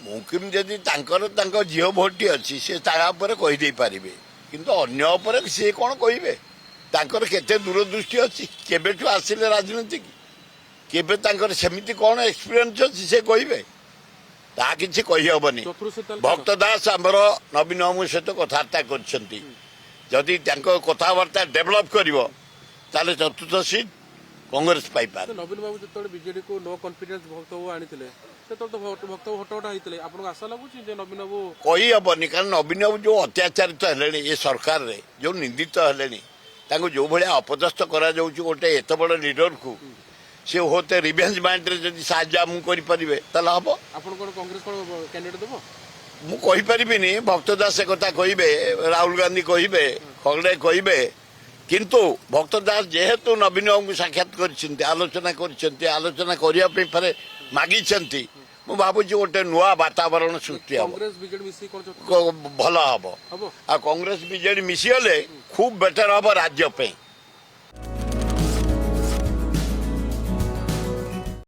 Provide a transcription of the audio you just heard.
मुमकिन जदि झील भोटी अच्छी से कहीदे पारे किंतु अन्य सी कौन कहे केते दूरदृष्टि अच्छी केबेठू आसिले राजनीति केबे सेमिति कौन एक्सपीरियंस अच्छी से कहे ता किसी कहीहबनी भक्त दास आमर नवीन बाबू सहित कथबार्ता करदी कथबार्ता डेभलप कर चतुर्थ सीट कांग्रेस पाइपार नवीन बाबू जो बीजेडी को नो कॉन्फिडेंस भक्त बाबू आनी तो भक्त हटहटा होते आपको आशा लगुच नवीन बाबू कहीहबनी कारण नवीन बाबू जो अत्याचारित हेले ये सरकार रे जो निंदित हेले जो भाया अपदस्थ कर गोटे एत बड़ लीडर को सी होते रिभेंज माइंड रे जदि साहाय्य आमको करेंगे ताल हम आपन कोन कांग्रेस कोन कैंडिडेट देबो मु कहि परिबिनी भक्त दास से कथा कहिबे राहुल गांधी कहिबे खगड़े कहिबे किंतु भक्त दास जेहेतु नवीन बाबू साक्षात कर आलोचना करने मागी मु भावुँ गोटे नुआ वातावरण सृष्टि कांग्रेस बीजेडी मिसी कोन भल हम आ कांग्रेस बीजेडी मिसीगले खूब बेटर हम राज्य पे